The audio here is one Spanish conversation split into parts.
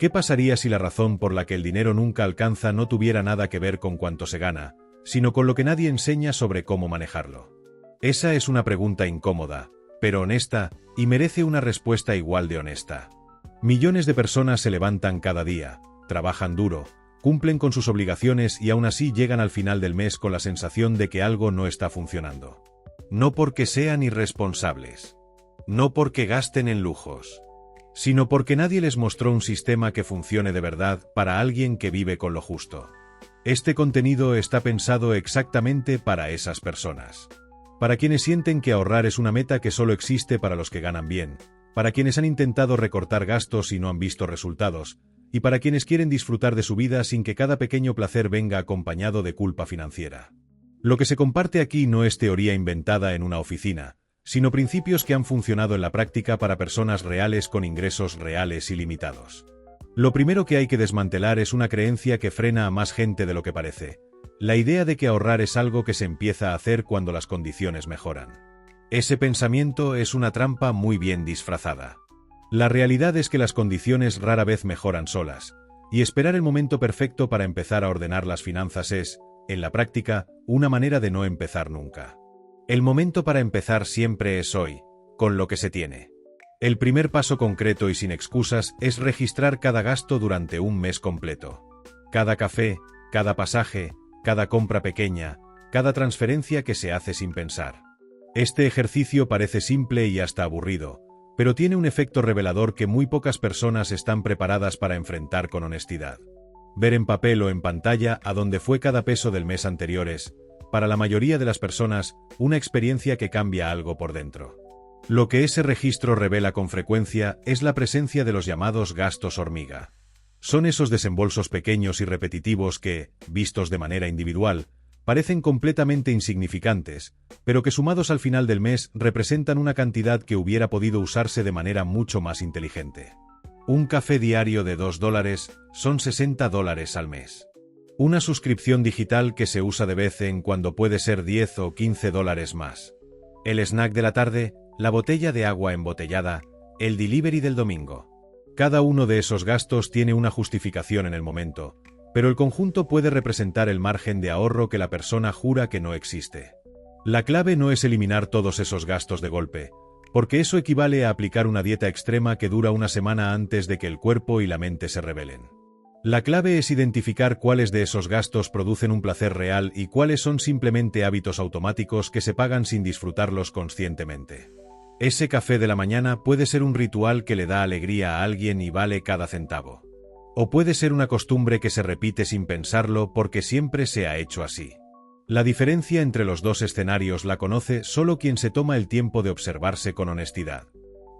¿Qué pasaría si la razón por la que el dinero nunca alcanza no tuviera nada que ver con cuánto se gana, sino con lo que nadie enseña sobre cómo manejarlo? Esa es una pregunta incómoda, pero honesta, y merece una respuesta igual de honesta. Millones de personas se levantan cada día, trabajan duro, cumplen con sus obligaciones y aún así llegan al final del mes con la sensación de que algo no está funcionando. No porque sean irresponsables, no porque gasten en lujos, sino porque nadie les mostró un sistema que funcione de verdad para alguien que vive con lo justo. Este contenido está pensado exactamente para esas personas. Para quienes sienten que ahorrar es una meta que solo existe para los que ganan bien, para quienes han intentado recortar gastos y no han visto resultados, y para quienes quieren disfrutar de su vida sin que cada pequeño placer venga acompañado de culpa financiera. Lo que se comparte aquí no es teoría inventada en una oficina, sino principios que han funcionado en la práctica para personas reales con ingresos reales y limitados. Lo primero que hay que desmantelar es una creencia que frena a más gente de lo que parece: la idea de que ahorrar es algo que se empieza a hacer cuando las condiciones mejoran. Ese pensamiento es una trampa muy bien disfrazada. La realidad es que las condiciones rara vez mejoran solas, y esperar el momento perfecto para empezar a ordenar las finanzas es, en la práctica, una manera de no empezar nunca. El momento para empezar siempre es hoy, con lo que se tiene. El primer paso concreto y sin excusas es registrar cada gasto durante un mes completo. Cada café, cada pasaje, cada compra pequeña, cada transferencia que se hace sin pensar. Este ejercicio parece simple y hasta aburrido, pero tiene un efecto revelador que muy pocas personas están preparadas para enfrentar con honestidad. Ver en papel o en pantalla a dónde fue cada peso del mes anterior es, para la mayoría de las personas, una experiencia que cambia algo por dentro. Lo que ese registro revela con frecuencia es la presencia de los llamados gastos hormiga. Son esos desembolsos pequeños y repetitivos que, vistos de manera individual, parecen completamente insignificantes, pero que sumados al final del mes representan una cantidad que hubiera podido usarse de manera mucho más inteligente. Un café diario de $2 son $60 al mes. Una suscripción digital que se usa de vez en cuando puede ser $10 o $15 más. El snack de la tarde, la botella de agua embotellada, el delivery del domingo. Cada uno de esos gastos tiene una justificación en el momento, pero el conjunto puede representar el margen de ahorro que la persona jura que no existe. La clave no es eliminar todos esos gastos de golpe, porque eso equivale a aplicar una dieta extrema que dura una semana antes de que el cuerpo y la mente se rebelen. La clave es identificar cuáles de esos gastos producen un placer real y cuáles son simplemente hábitos automáticos que se pagan sin disfrutarlos conscientemente. Ese café de la mañana puede ser un ritual que le da alegría a alguien y vale cada centavo. O puede ser una costumbre que se repite sin pensarlo porque siempre se ha hecho así. La diferencia entre los dos escenarios la conoce solo quien se toma el tiempo de observarse con honestidad.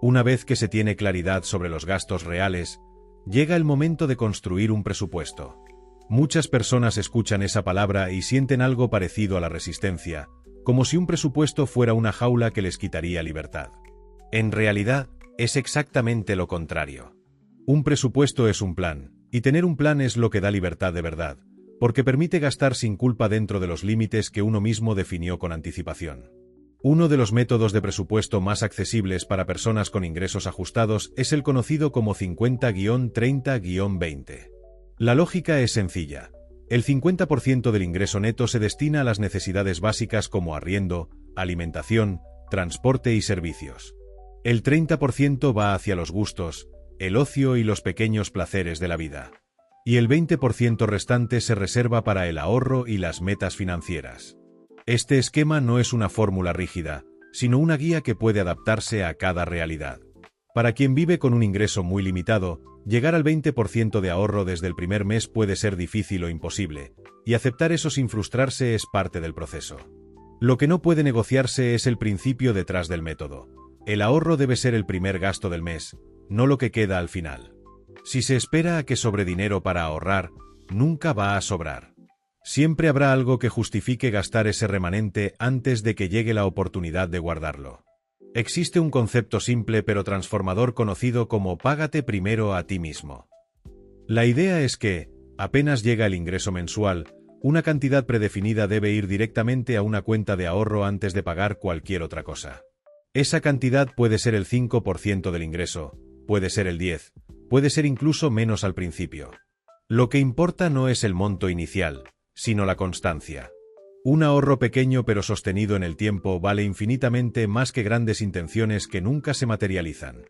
Una vez que se tiene claridad sobre los gastos reales, llega el momento de construir un presupuesto. Muchas personas escuchan esa palabra y sienten algo parecido a la resistencia, como si un presupuesto fuera una jaula que les quitaría libertad. En realidad, es exactamente lo contrario. Un presupuesto es un plan, y tener un plan es lo que da libertad de verdad, porque permite gastar sin culpa dentro de los límites que uno mismo definió con anticipación. Uno de los métodos de presupuesto más accesibles para personas con ingresos ajustados es el conocido como 50-30-20. La lógica es sencilla. El 50% del ingreso neto se destina a las necesidades básicas como arriendo, alimentación, transporte y servicios. El 30% va hacia los gustos, el ocio y los pequeños placeres de la vida. Y el 20% restante se reserva para el ahorro y las metas financieras. Este esquema no es una fórmula rígida, sino una guía que puede adaptarse a cada realidad. Para quien vive con un ingreso muy limitado, llegar al 20% de ahorro desde el primer mes puede ser difícil o imposible, y aceptar eso sin frustrarse es parte del proceso. Lo que no puede negociarse es el principio detrás del método. El ahorro debe ser el primer gasto del mes, no lo que queda al final. Si se espera a que sobre dinero para ahorrar, nunca va a sobrar. Siempre habrá algo que justifique gastar ese remanente antes de que llegue la oportunidad de guardarlo. Existe un concepto simple pero transformador conocido como págate primero a ti mismo. La idea es que, apenas llega el ingreso mensual, una cantidad predefinida debe ir directamente a una cuenta de ahorro antes de pagar cualquier otra cosa. Esa cantidad puede ser el 5% del ingreso, puede ser el 10%, puede ser incluso menos al principio. Lo que importa no es el monto inicial, sino la constancia. Un ahorro pequeño pero sostenido en el tiempo vale infinitamente más que grandes intenciones que nunca se materializan.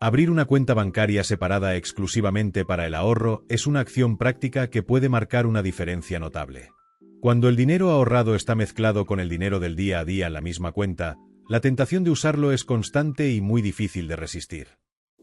Abrir una cuenta bancaria separada exclusivamente para el ahorro es una acción práctica que puede marcar una diferencia notable. Cuando el dinero ahorrado está mezclado con el dinero del día a día en la misma cuenta, la tentación de usarlo es constante y muy difícil de resistir.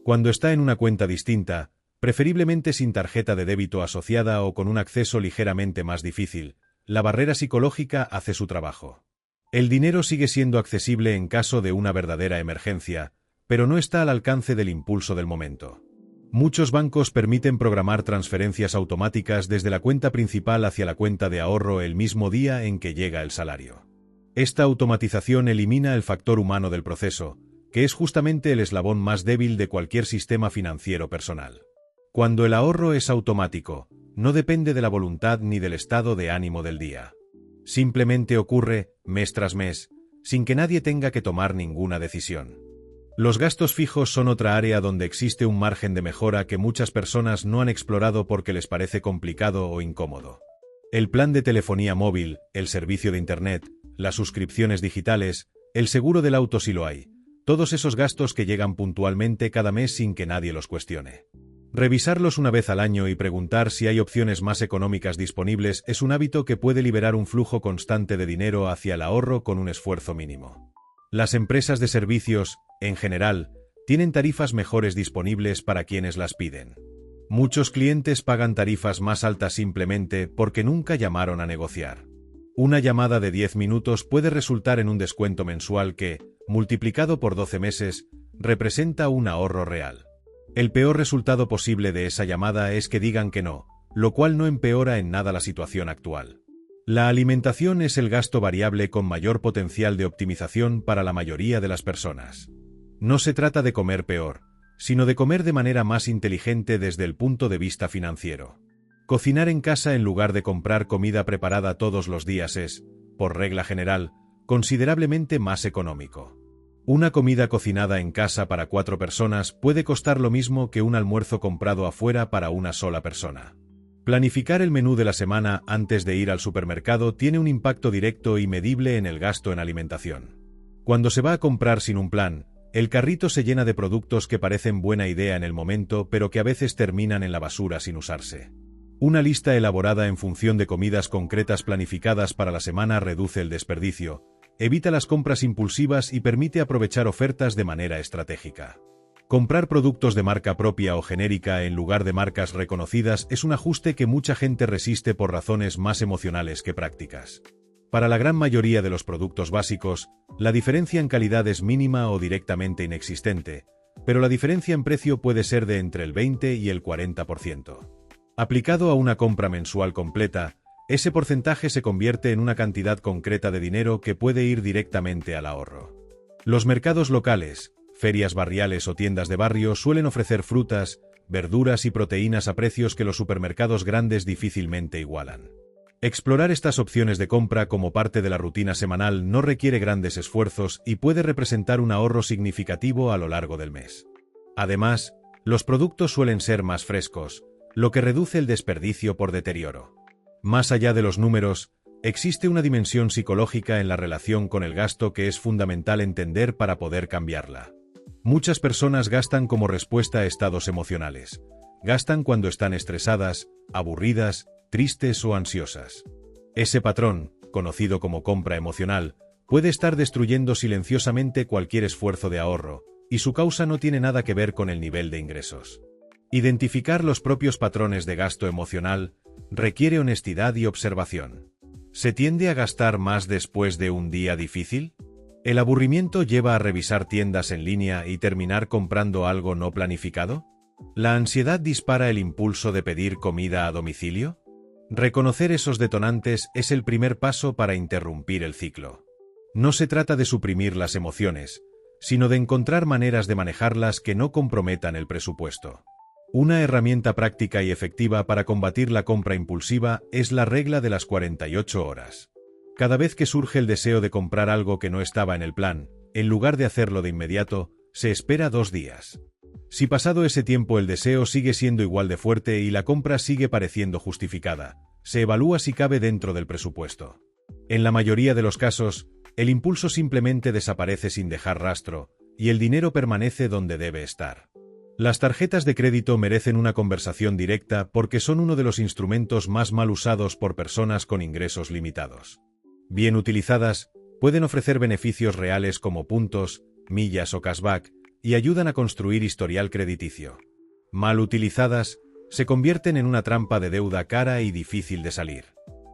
Cuando está en una cuenta distinta, preferiblemente sin tarjeta de débito asociada o con un acceso ligeramente más difícil, la barrera psicológica hace su trabajo. El dinero sigue siendo accesible en caso de una verdadera emergencia, pero no está al alcance del impulso del momento. Muchos bancos permiten programar transferencias automáticas desde la cuenta principal hacia la cuenta de ahorro el mismo día en que llega el salario. Esta automatización elimina el factor humano del proceso, que es justamente el eslabón más débil de cualquier sistema financiero personal. Cuando el ahorro es automático, no depende de la voluntad ni del estado de ánimo del día. Simplemente ocurre, mes tras mes, sin que nadie tenga que tomar ninguna decisión. Los gastos fijos son otra área donde existe un margen de mejora que muchas personas no han explorado porque les parece complicado o incómodo. El plan de telefonía móvil, el servicio de Internet, las suscripciones digitales, el seguro del auto si lo hay, todos esos gastos que llegan puntualmente cada mes sin que nadie los cuestione. Revisarlos una vez al año y preguntar si hay opciones más económicas disponibles es un hábito que puede liberar un flujo constante de dinero hacia el ahorro con un esfuerzo mínimo. Las empresas de servicios, en general, tienen tarifas mejores disponibles para quienes las piden. Muchos clientes pagan tarifas más altas simplemente porque nunca llamaron a negociar. Una llamada de 10 minutos puede resultar en un descuento mensual que, multiplicado por 12 meses, representa un ahorro real. El peor resultado posible de esa llamada es que digan que no, lo cual no empeora en nada la situación actual. La alimentación es el gasto variable con mayor potencial de optimización para la mayoría de las personas. No se trata de comer peor, sino de comer de manera más inteligente desde el punto de vista financiero. Cocinar en casa en lugar de comprar comida preparada todos los días es, por regla general, considerablemente más económico. Una comida cocinada en casa para 4 personas puede costar lo mismo que un almuerzo comprado afuera para una sola persona. Planificar el menú de la semana antes de ir al supermercado tiene un impacto directo y medible en el gasto en alimentación. Cuando se va a comprar sin un plan, el carrito se llena de productos que parecen buena idea en el momento pero que a veces terminan en la basura sin usarse. Una lista elaborada en función de comidas concretas planificadas para la semana reduce el desperdicio, evita las compras impulsivas y permite aprovechar ofertas de manera estratégica. Comprar productos de marca propia o genérica en lugar de marcas reconocidas es un ajuste que mucha gente resiste por razones más emocionales que prácticas. Para la gran mayoría de los productos básicos, la diferencia en calidad es mínima o directamente inexistente, pero la diferencia en precio puede ser de entre el 20 y el 40%. Aplicado a una compra mensual completa, ese porcentaje se convierte en una cantidad concreta de dinero que puede ir directamente al ahorro. Los mercados locales, ferias barriales o tiendas de barrio suelen ofrecer frutas, verduras y proteínas a precios que los supermercados grandes difícilmente igualan. Explorar estas opciones de compra como parte de la rutina semanal no requiere grandes esfuerzos y puede representar un ahorro significativo a lo largo del mes. Además, los productos suelen ser más frescos, lo que reduce el desperdicio por deterioro. Más allá de los números, existe una dimensión psicológica en la relación con el gasto que es fundamental entender para poder cambiarla. Muchas personas gastan como respuesta a estados emocionales. Gastan cuando están estresadas, aburridas, tristes o ansiosas. Ese patrón, conocido como compra emocional, puede estar destruyendo silenciosamente cualquier esfuerzo de ahorro, y su causa no tiene nada que ver con el nivel de ingresos. Identificar los propios patrones de gasto emocional requiere honestidad y observación. ¿Se tiende a gastar más después de un día difícil? ¿El aburrimiento lleva a revisar tiendas en línea y terminar comprando algo no planificado? ¿La ansiedad dispara el impulso de pedir comida a domicilio? Reconocer esos detonantes es el primer paso para interrumpir el ciclo. No se trata de suprimir las emociones, sino de encontrar maneras de manejarlas que no comprometan el presupuesto. Una herramienta práctica y efectiva para combatir la compra impulsiva es la regla de las 48 horas. Cada vez que surge el deseo de comprar algo que no estaba en el plan, en lugar de hacerlo de inmediato, se espera 2 días. Si pasado ese tiempo el deseo sigue siendo igual de fuerte y la compra sigue pareciendo justificada, se evalúa si cabe dentro del presupuesto. En la mayoría de los casos, el impulso simplemente desaparece sin dejar rastro, y el dinero permanece donde debe estar. Las tarjetas de crédito merecen una conversación directa porque son uno de los instrumentos más mal usados por personas con ingresos limitados. Bien utilizadas, pueden ofrecer beneficios reales como puntos, millas o cashback, y ayudan a construir historial crediticio. Mal utilizadas, se convierten en una trampa de deuda cara y difícil de salir.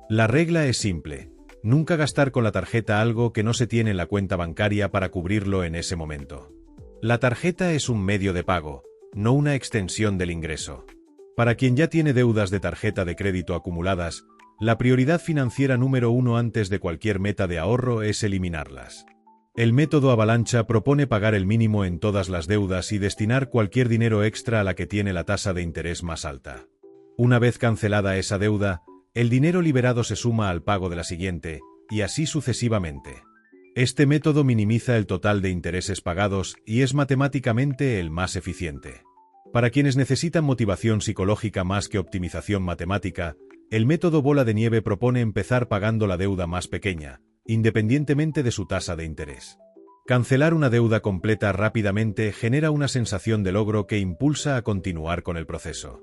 La regla es simple: nunca gastar con la tarjeta algo que no se tiene en la cuenta bancaria para cubrirlo en ese momento. La tarjeta es un medio de pago, no una extensión del ingreso. Para quien ya tiene deudas de tarjeta de crédito acumuladas, la prioridad financiera número 1 antes de cualquier meta de ahorro es eliminarlas. El método avalancha propone pagar el mínimo en todas las deudas y destinar cualquier dinero extra a la que tiene la tasa de interés más alta. Una vez cancelada esa deuda, el dinero liberado se suma al pago de la siguiente, y así sucesivamente. Este método minimiza el total de intereses pagados y es matemáticamente el más eficiente. Para quienes necesitan motivación psicológica más que optimización matemática, el método bola de nieve propone empezar pagando la deuda más pequeña, independientemente de su tasa de interés. Cancelar una deuda completa rápidamente genera una sensación de logro que impulsa a continuar con el proceso.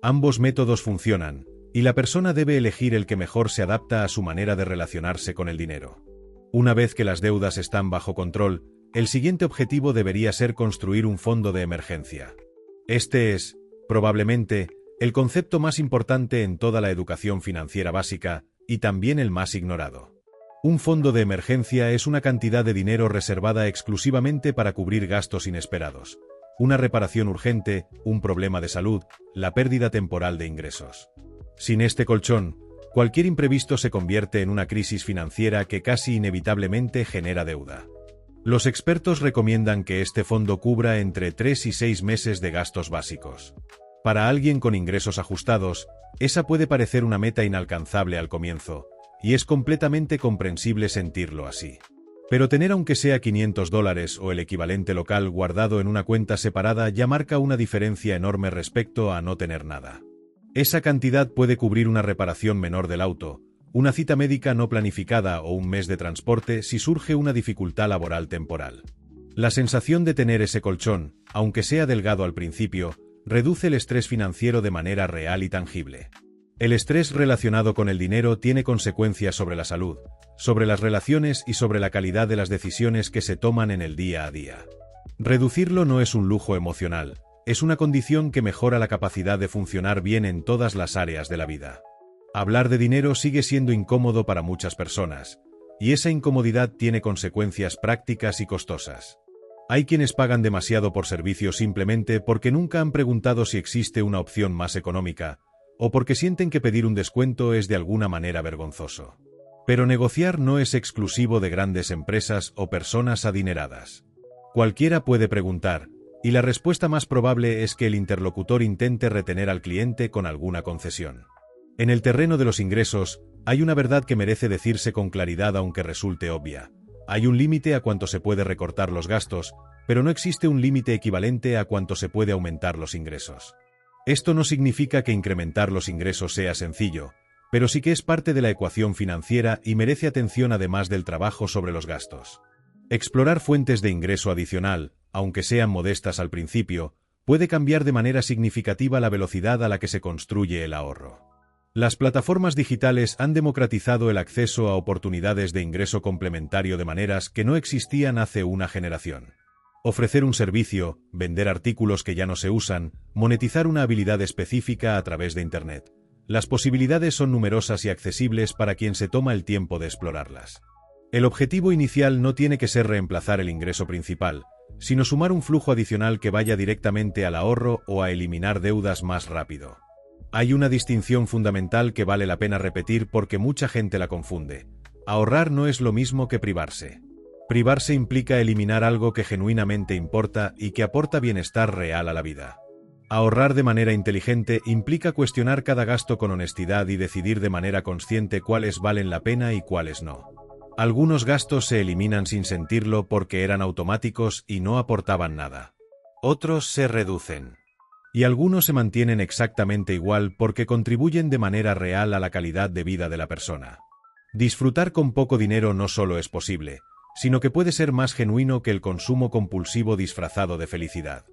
Ambos métodos funcionan, y la persona debe elegir el que mejor se adapta a su manera de relacionarse con el dinero. Una vez que las deudas están bajo control, el siguiente objetivo debería ser construir un fondo de emergencia. Este es, probablemente, el concepto más importante en toda la educación financiera básica, y también el más ignorado. Un fondo de emergencia es una cantidad de dinero reservada exclusivamente para cubrir gastos inesperados, una reparación urgente, un problema de salud, la pérdida temporal de ingresos. Sin este colchón, cualquier imprevisto se convierte en una crisis financiera que casi inevitablemente genera deuda. Los expertos recomiendan que este fondo cubra entre 3 y 6 meses de gastos básicos. Para alguien con ingresos ajustados, esa puede parecer una meta inalcanzable al comienzo, y es completamente comprensible sentirlo así. Pero tener aunque sea $500 o el equivalente local guardado en una cuenta separada ya marca una diferencia enorme respecto a no tener nada. Esa cantidad puede cubrir una reparación menor del auto, una cita médica no planificada o un mes de transporte si surge una dificultad laboral temporal. La sensación de tener ese colchón, aunque sea delgado al principio, reduce el estrés financiero de manera real y tangible. El estrés relacionado con el dinero tiene consecuencias sobre la salud, sobre las relaciones y sobre la calidad de las decisiones que se toman en el día a día. Reducirlo no es un lujo emocional, es una condición que mejora la capacidad de funcionar bien en todas las áreas de la vida. Hablar de dinero sigue siendo incómodo para muchas personas, y esa incomodidad tiene consecuencias prácticas y costosas. Hay quienes pagan demasiado por servicios simplemente porque nunca han preguntado si existe una opción más económica, o porque sienten que pedir un descuento es de alguna manera vergonzoso. Pero negociar no es exclusivo de grandes empresas o personas adineradas. Cualquiera puede preguntar, y la respuesta más probable es que el interlocutor intente retener al cliente con alguna concesión. En el terreno de los ingresos, hay una verdad que merece decirse con claridad aunque resulte obvia. Hay un límite a cuánto se puede recortar los gastos, pero no existe un límite equivalente a cuánto se puede aumentar los ingresos. Esto no significa que incrementar los ingresos sea sencillo, pero sí que es parte de la ecuación financiera y merece atención además del trabajo sobre los gastos. Explorar fuentes de ingreso adicional, aunque sean modestas al principio, puede cambiar de manera significativa la velocidad a la que se construye el ahorro. Las plataformas digitales han democratizado el acceso a oportunidades de ingreso complementario de maneras que no existían hace una generación. Ofrecer un servicio, vender artículos que ya no se usan, monetizar una habilidad específica a través de Internet. Las posibilidades son numerosas y accesibles para quien se toma el tiempo de explorarlas. El objetivo inicial no tiene que ser reemplazar el ingreso principal, sino sumar un flujo adicional que vaya directamente al ahorro o a eliminar deudas más rápido. Hay una distinción fundamental que vale la pena repetir porque mucha gente la confunde. Ahorrar no es lo mismo que privarse. Privarse implica eliminar algo que genuinamente importa y que aporta bienestar real a la vida. Ahorrar de manera inteligente implica cuestionar cada gasto con honestidad y decidir de manera consciente cuáles valen la pena y cuáles no. Algunos gastos se eliminan sin sentirlo porque eran automáticos y no aportaban nada. Otros se reducen. Y algunos se mantienen exactamente igual porque contribuyen de manera real a la calidad de vida de la persona. Disfrutar con poco dinero no solo es posible, sino que puede ser más genuino que el consumo compulsivo disfrazado de felicidad.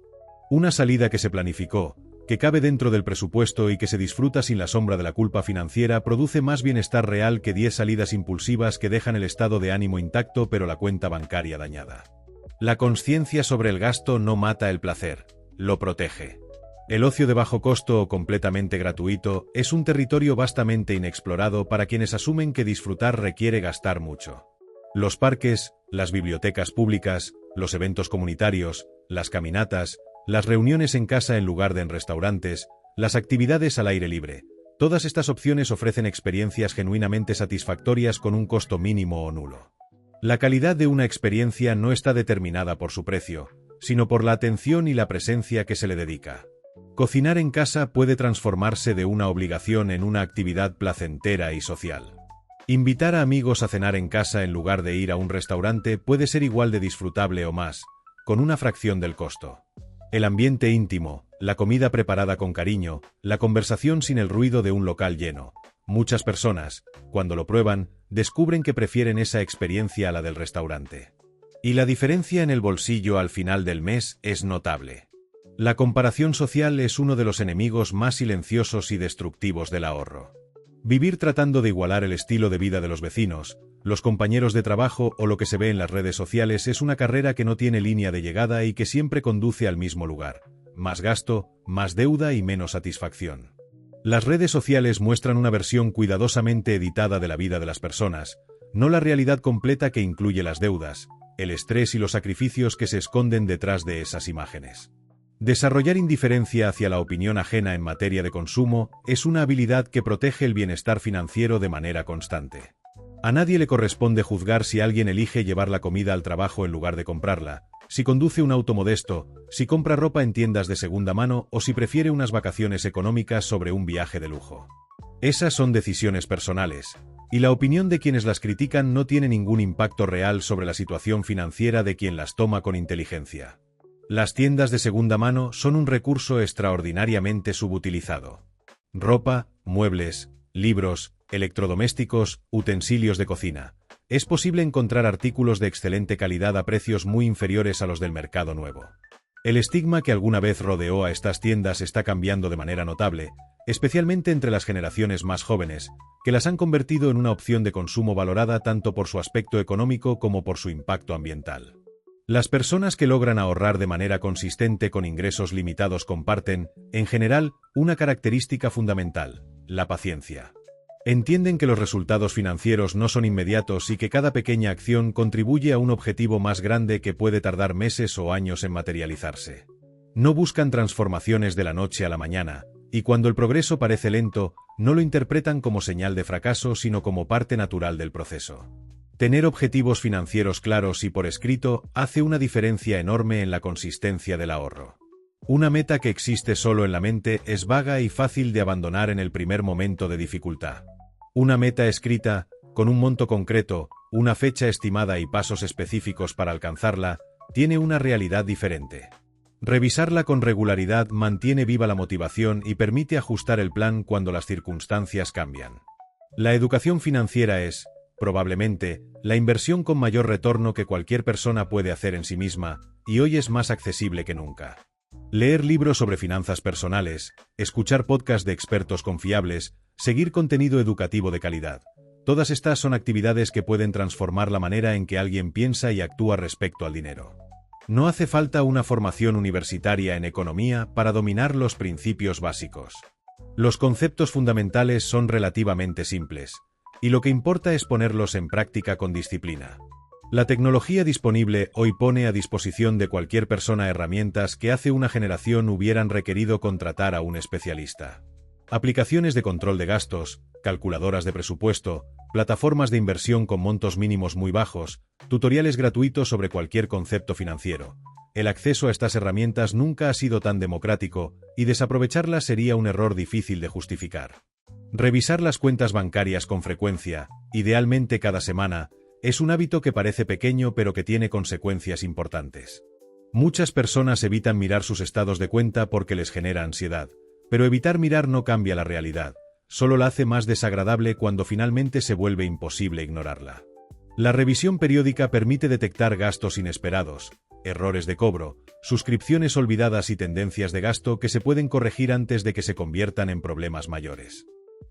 Una salida que se planificó, que cabe dentro del presupuesto y que se disfruta sin la sombra de la culpa financiera produce más bienestar real que 10 salidas impulsivas que dejan el estado de ánimo intacto pero la cuenta bancaria dañada. La consciencia sobre el gasto no mata el placer, lo protege. El ocio de bajo costo o completamente gratuito es un territorio vastamente inexplorado para quienes asumen que disfrutar requiere gastar mucho. Los parques, las bibliotecas públicas, los eventos comunitarios, las caminatas, las reuniones en casa en lugar de en restaurantes, las actividades al aire libre. Todas estas opciones ofrecen experiencias genuinamente satisfactorias con un costo mínimo o nulo. La calidad de una experiencia no está determinada por su precio, sino por la atención y la presencia que se le dedica. Cocinar en casa puede transformarse de una obligación en una actividad placentera y social. Invitar a amigos a cenar en casa en lugar de ir a un restaurante puede ser igual de disfrutable o más, con una fracción del costo. El ambiente íntimo, la comida preparada con cariño, la conversación sin el ruido de un local lleno. Muchas personas, cuando lo prueban, descubren que prefieren esa experiencia a la del restaurante. Y la diferencia en el bolsillo al final del mes es notable. La comparación social es uno de los enemigos más silenciosos y destructivos del ahorro. Vivir tratando de igualar el estilo de vida de los vecinos, los compañeros de trabajo o lo que se ve en las redes sociales es una carrera que no tiene línea de llegada y que siempre conduce al mismo lugar: más gasto, más deuda y menos satisfacción. Las redes sociales muestran una versión cuidadosamente editada de la vida de las personas, no la realidad completa que incluye las deudas, el estrés y los sacrificios que se esconden detrás de esas imágenes. Desarrollar indiferencia hacia la opinión ajena en materia de consumo es una habilidad que protege el bienestar financiero de manera constante. A nadie le corresponde juzgar si alguien elige llevar la comida al trabajo en lugar de comprarla, si conduce un auto modesto, si compra ropa en tiendas de segunda mano o si prefiere unas vacaciones económicas sobre un viaje de lujo. Esas son decisiones personales, y la opinión de quienes las critican no tiene ningún impacto real sobre la situación financiera de quien las toma con inteligencia. Las tiendas de segunda mano son un recurso extraordinariamente subutilizado. Ropa, muebles, libros, electrodomésticos, utensilios de cocina. Es posible encontrar artículos de excelente calidad a precios muy inferiores a los del mercado nuevo. El estigma que alguna vez rodeó a estas tiendas está cambiando de manera notable, especialmente entre las generaciones más jóvenes, que las han convertido en una opción de consumo valorada tanto por su aspecto económico como por su impacto ambiental. Las personas que logran ahorrar de manera consistente con ingresos limitados comparten, en general, una característica fundamental: la paciencia. Entienden que los resultados financieros no son inmediatos y que cada pequeña acción contribuye a un objetivo más grande que puede tardar meses o años en materializarse. No buscan transformaciones de la noche a la mañana, y cuando el progreso parece lento, no lo interpretan como señal de fracaso sino como parte natural del proceso. Tener objetivos financieros claros y por escrito hace una diferencia enorme en la consistencia del ahorro. Una meta que existe solo en la mente es vaga y fácil de abandonar en el primer momento de dificultad. Una meta escrita, con un monto concreto, una fecha estimada y pasos específicos para alcanzarla, tiene una realidad diferente. Revisarla con regularidad mantiene viva la motivación y permite ajustar el plan cuando las circunstancias cambian. La educación financiera es, probablemente, la inversión con mayor retorno que cualquier persona puede hacer en sí misma, y hoy es más accesible que nunca. Leer libros sobre finanzas personales, escuchar podcasts de expertos confiables, seguir contenido educativo de calidad. Todas estas son actividades que pueden transformar la manera en que alguien piensa y actúa respecto al dinero. No hace falta una formación universitaria en economía para dominar los principios básicos. Los conceptos fundamentales son relativamente simples, y lo que importa es ponerlos en práctica con disciplina. La tecnología disponible hoy pone a disposición de cualquier persona herramientas que hace una generación hubieran requerido contratar a un especialista. Aplicaciones de control de gastos, calculadoras de presupuesto, plataformas de inversión con montos mínimos muy bajos, tutoriales gratuitos sobre cualquier concepto financiero. El acceso a estas herramientas nunca ha sido tan democrático, y desaprovecharlas sería un error difícil de justificar. Revisar las cuentas bancarias con frecuencia, idealmente cada semana, es un hábito que parece pequeño pero que tiene consecuencias importantes. Muchas personas evitan mirar sus estados de cuenta porque les genera ansiedad, pero evitar mirar no cambia la realidad, solo la hace más desagradable cuando finalmente se vuelve imposible ignorarla. La revisión periódica permite detectar gastos inesperados, errores de cobro, suscripciones olvidadas y tendencias de gasto que se pueden corregir antes de que se conviertan en problemas mayores.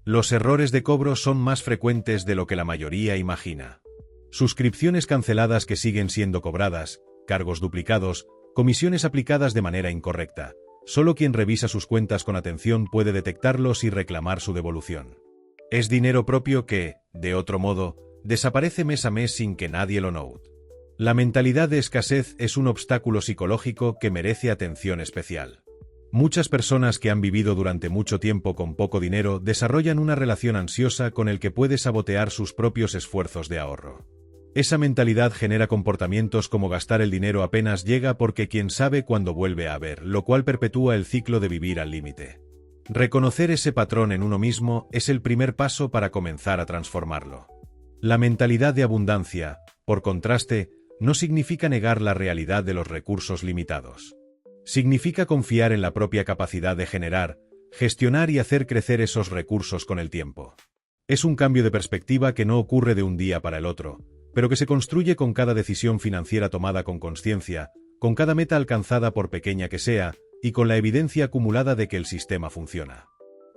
Los errores de cobro son más frecuentes de lo que la mayoría imagina. Suscripciones canceladas que siguen siendo cobradas, cargos duplicados, comisiones aplicadas de manera incorrecta. Solo quien revisa sus cuentas con atención puede detectarlos y reclamar su devolución. Es dinero propio que, de otro modo, desaparece mes a mes sin que nadie lo note. La mentalidad de escasez es un obstáculo psicológico que merece atención especial. Muchas personas que han vivido durante mucho tiempo con poco dinero desarrollan una relación ansiosa con el que puede sabotear sus propios esfuerzos de ahorro. Esa mentalidad genera comportamientos como gastar el dinero apenas llega porque quién sabe cuándo vuelve a haber, lo cual perpetúa el ciclo de vivir al límite. Reconocer ese patrón en uno mismo es el primer paso para comenzar a transformarlo. La mentalidad de abundancia, por contraste, no significa negar la realidad de los recursos limitados. Significa confiar en la propia capacidad de generar, gestionar y hacer crecer esos recursos con el tiempo. Es un cambio de perspectiva que no ocurre de un día para el otro, pero que se construye con cada decisión financiera tomada con consciencia, con cada meta alcanzada por pequeña que sea, y con la evidencia acumulada de que el sistema funciona.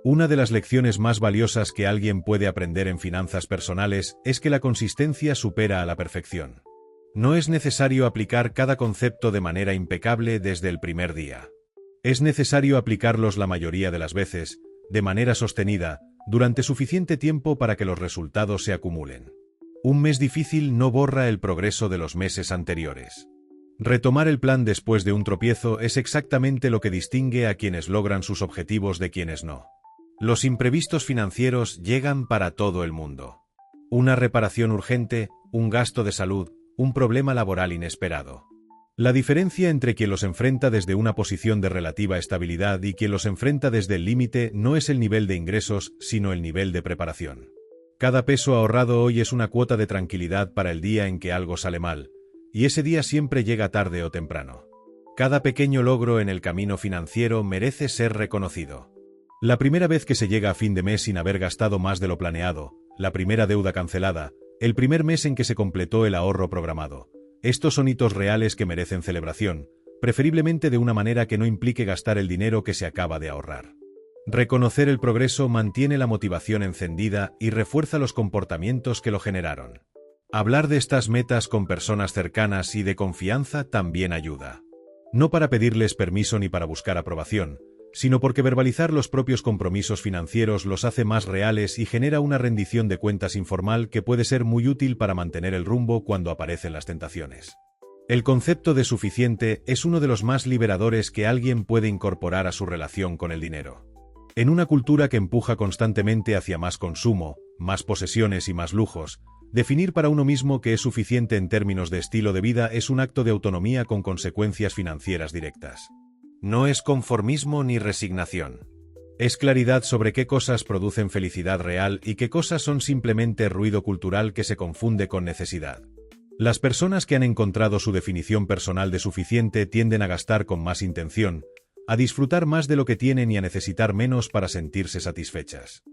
Una de las lecciones más valiosas que alguien puede aprender en finanzas personales es que la consistencia supera a la perfección. No es necesario aplicar cada concepto de manera impecable desde el primer día. Es necesario aplicarlos la mayoría de las veces, de manera sostenida, durante suficiente tiempo para que los resultados se acumulen. Un mes difícil no borra el progreso de los meses anteriores. Retomar el plan después de un tropiezo es exactamente lo que distingue a quienes logran sus objetivos de quienes no. Los imprevistos financieros llegan para todo el mundo. Una reparación urgente, un gasto de salud, un problema laboral inesperado. La diferencia entre quien los enfrenta desde una posición de relativa estabilidad y quien los enfrenta desde el límite no es el nivel de ingresos, sino el nivel de preparación. Cada peso ahorrado hoy es una cuota de tranquilidad para el día en que algo sale mal, y ese día siempre llega tarde o temprano. Cada pequeño logro en el camino financiero merece ser reconocido. La primera vez que se llega a fin de mes sin haber gastado más de lo planeado, la primera deuda cancelada, el primer mes en que se completó el ahorro programado. Estos son hitos reales que merecen celebración, preferiblemente de una manera que no implique gastar el dinero que se acaba de ahorrar. Reconocer el progreso mantiene la motivación encendida y refuerza los comportamientos que lo generaron. Hablar de estas metas con personas cercanas y de confianza también ayuda. No para pedirles permiso ni para buscar aprobación, sino porque verbalizar los propios compromisos financieros los hace más reales y genera una rendición de cuentas informal que puede ser muy útil para mantener el rumbo cuando aparecen las tentaciones. El concepto de suficiente es uno de los más liberadores que alguien puede incorporar a su relación con el dinero. En una cultura que empuja constantemente hacia más consumo, más posesiones y más lujos, definir para uno mismo que es suficiente en términos de estilo de vida es un acto de autonomía con consecuencias financieras directas. No es conformismo ni resignación. Es claridad sobre qué cosas producen felicidad real y qué cosas son simplemente ruido cultural que se confunde con necesidad. Las personas que han encontrado su definición personal de suficiente tienden a gastar con más intención, a disfrutar más de lo que tienen y a necesitar menos para sentirse satisfechas.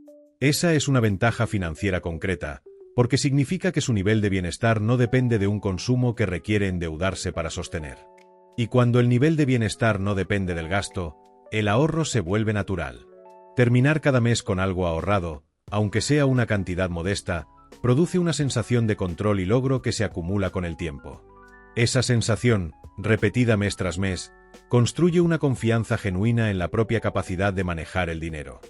Esa es una ventaja financiera concreta, porque significa que su nivel de bienestar no depende de un consumo que requiere endeudarse para sostener. Y cuando el nivel de bienestar no depende del gasto, el ahorro se vuelve natural. Terminar cada mes con algo ahorrado, aunque sea una cantidad modesta, produce una sensación de control y logro que se acumula con el tiempo. Esa sensación, repetida mes tras mes, construye una confianza genuina en la propia capacidad de manejar el dinero.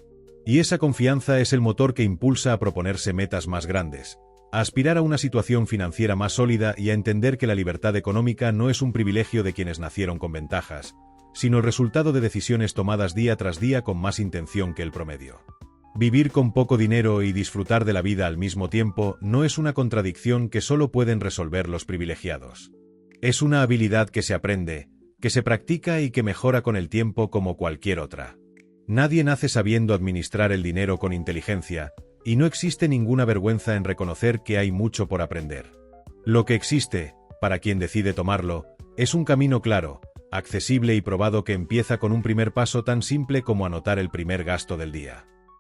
Y esa confianza es el motor que impulsa a proponerse metas más grandes, a aspirar a una situación financiera más sólida y a entender que la libertad económica no es un privilegio de quienes nacieron con ventajas, sino el resultado de decisiones tomadas día tras día con más intención que el promedio. Vivir con poco dinero y disfrutar de la vida al mismo tiempo no es una contradicción que solo pueden resolver los privilegiados. Es una habilidad que se aprende, que se practica y que mejora con el tiempo como cualquier otra. Nadie nace sabiendo administrar el dinero con inteligencia, y no existe ninguna vergüenza en reconocer que hay mucho por aprender. Lo que existe, para quien decide tomarlo, es un camino claro, accesible y probado que empieza con un primer paso tan simple como anotar el primer gasto del día.